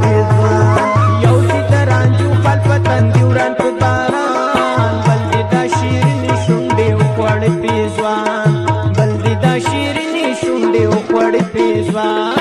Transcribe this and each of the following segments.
پیزوان یو دی درانجو خال پتن دیوران په باران بل دی دا شیرینی شونډې وخوړې پیزوان بل دی دا شیرینی شونډې وخوړې پیزوان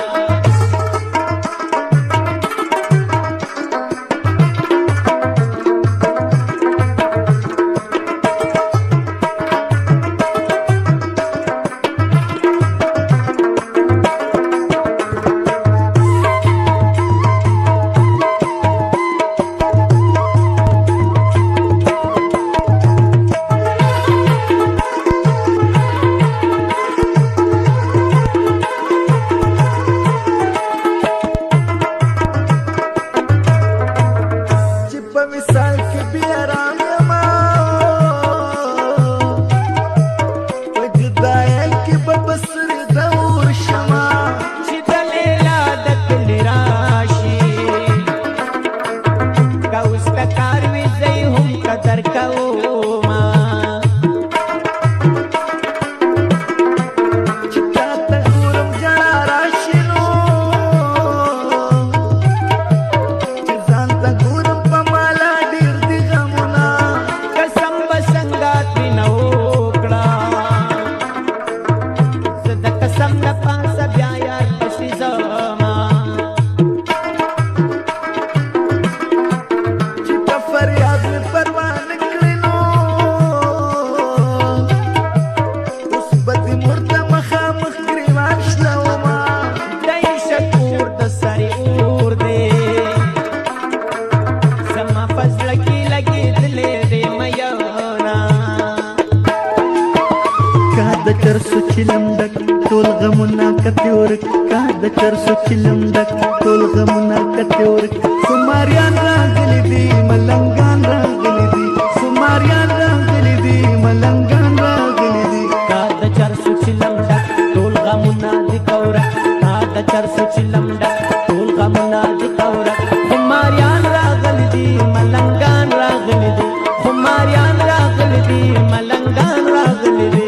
چرسو چلم ډک ټول غمونه کته ورک کا د چرسو چلم ډک ټول غمونه کته ورک سماریان راغلي دي ملنګان راغلي دي سماریان راغلي دي ملنګان راغلي دي کا د چرسو چلم ډک ټول غمونه دي کورک کا د چرسو چلم ډک ټول غمونه دي کورک سماریان راغلي دي ملنګان راغلي دي سماریان راغلي دي ملنګان راغلي دي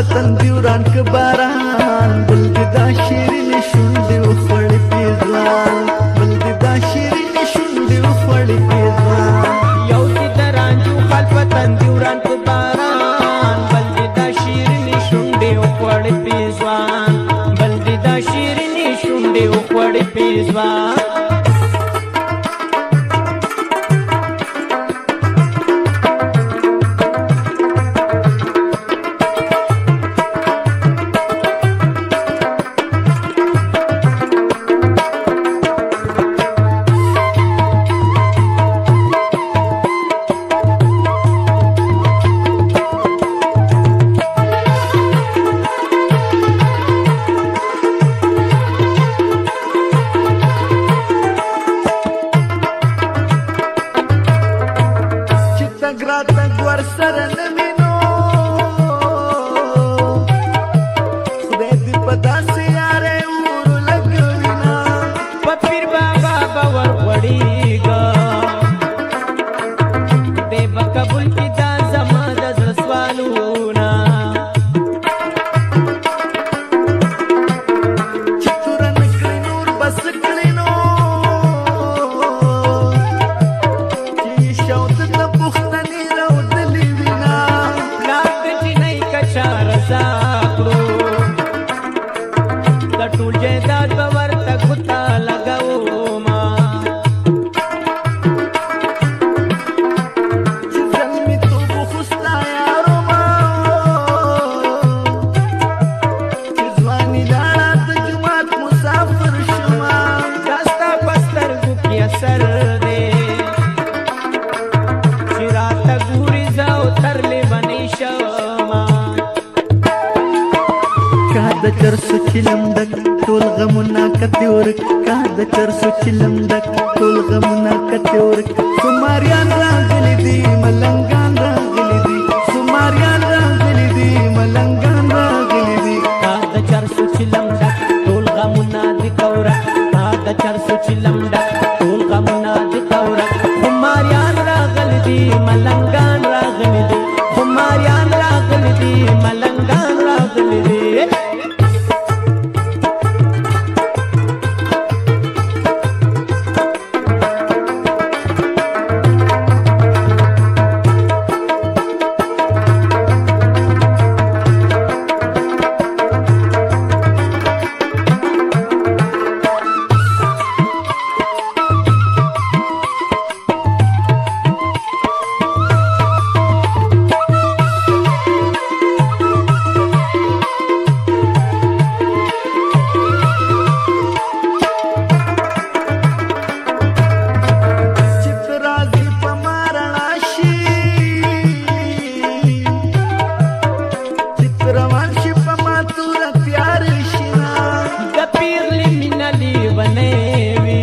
وطن دیوران که باران بل دی دا شیرین شونډې وخوړې پیزوان بل دی دا شیرین شونډې وخوړې پیزوان یو دی د رانجو خال وطن دیوران که باران بل دی دا شیرین شونډې وخوړې پیزوان بل دی دا شیرین شونډې وخوړې پیزوان سکړینو چې شوت د پښتنې راوتلې وینا لاک چې نه کچا رضا کړو د ټول جیداد به ورته ګوتا لګاو ما چې زلمي توب خوستا یارو ما چې ځواني لاړه د جومات مسافر شوما داستا پستر ګو کې اثر دې چې راته ګوري زاو ترلې بنې شما کا د چرسو چلم ډک ټول غمونه کته ورک کا د چرسو چلم ډک ټول غمونه کته ورک سماریان راغلي دي ملنګان راغلي دي سماریان راغلي دي ملنګان راغلي دي تا د چرسو چلم ډک ټول غمونه دي کورک تا د چرسو چلم ډک ټول غمونه دي کورک خماریان راغلي دي ملنګان راغلي دي خماریان راغلي دي ملنګان راغلي دي چترازی پمارنا شي چتروان شي پماتور تیار شينا د پیغلی مینلی ونیوی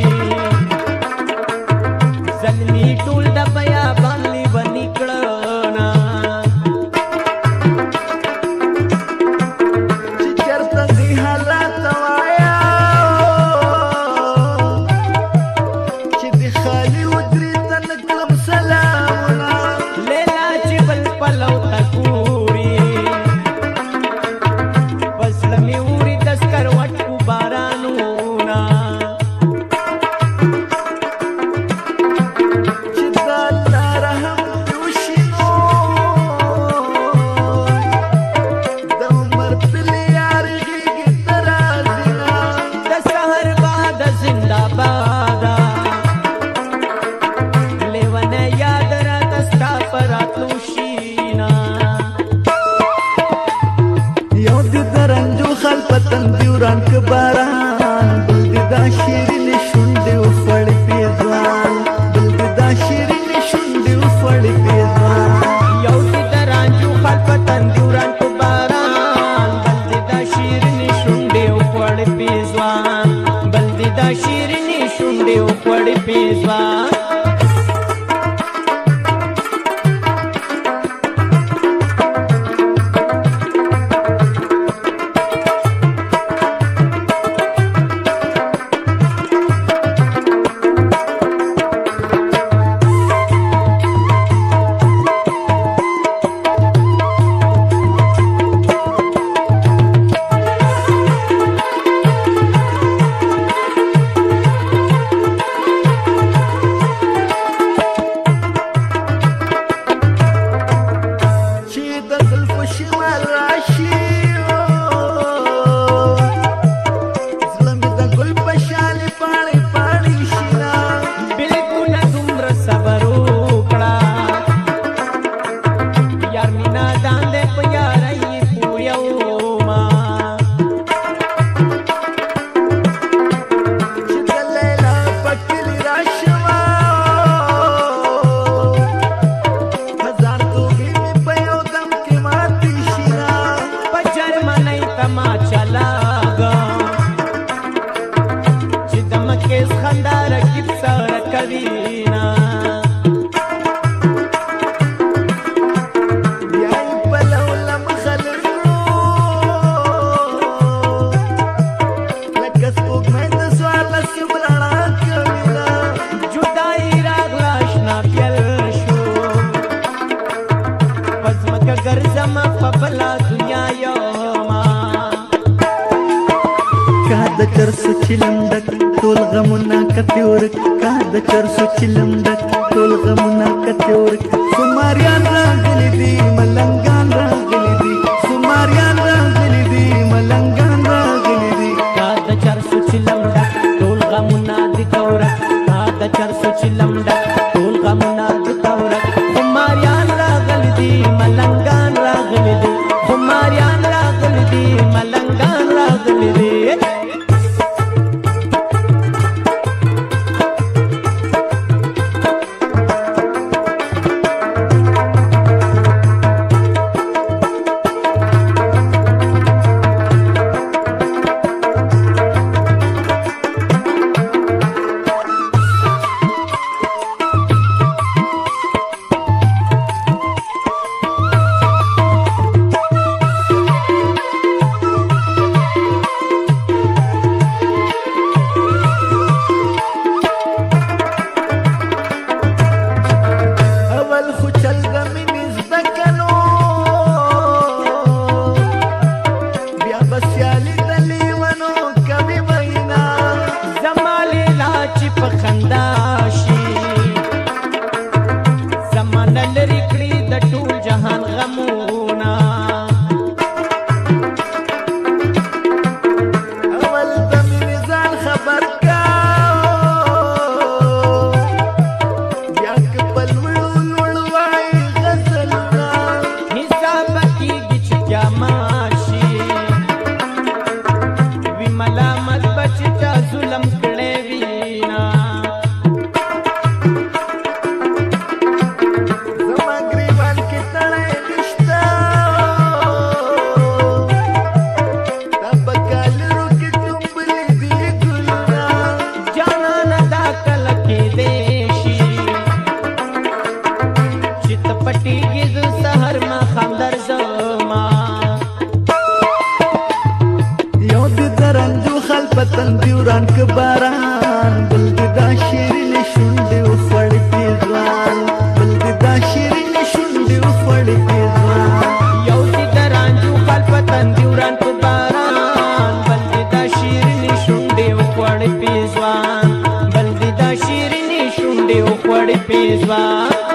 زلمی ټول د بیا باندې ونکړنا چې چرته دې حالات وایا چې دې خالي ودري تنکلم سلامونه لیلا چې بل پلو تکوري بس لمی وری دسکر وټو بارانونا چې د الله رحم وشینو د عمر تلې یار غېږې ته راځينا د سحر باد زنده بادا لیونه یاد را دستا پراتلو شینا یو دې د رنجو خل په تندوران کې باران بل دې دا شیرینې شونډې وفړې پیزوان بل دې دا شیرینې شونډې وفړې پیزوان یو دې د رانجو خل په تندوران کو باران بل دې دا شیرینې شونډې وخوړې پیزوان بل دې دا شیرینې شونډې وخوړې پیزوان چې د زلفو شمال راشي زړه مې د ګل په شالې پاڼې پاڼې شينا بلکل دومره صبر وکړه یار مینا داندې په یارۍ پویو ما چې د لیلا په کلي راشمه هزار توبې مې په یو دم کې ماتې شينا په جرمنۍ تماچا لاګه چې د مکې خندا رکیب سره کوي نا بیا یې په لولم خلکو لکه سپوږمۍ د څوارلس رڼا کوينه جدائی راغلا اشنا پیل شو پس مکه ګرځم په بلا دنیا یوما کا د چرسو چلم ډک ټول غمونه کته ورک کا د چرسو چلم ډک ټول غمونه کته ورک سماریان راغلي دي ملنګان راغلي دي سماریان راغلي دي ملنګان راغلي دي کا د چرسو چلم ډک ټول غمونه دي کورک کا د چرسو چلم ډک ټول غمونه دي کورک سماریان راغلي دي ملنګان راغلي دي سماریان راغلي دي ملنګان راغلي دي تندوران که باران بلد دا شیرین شنده و فړ پیزوان بلد دا شیرین شنده و فړ پیزوان یو دی درانجو خلپ تندوران که باران بلد دا شیرین شنده و فړ پیزوان بلد دا شیرین شنده و فړ پیزوان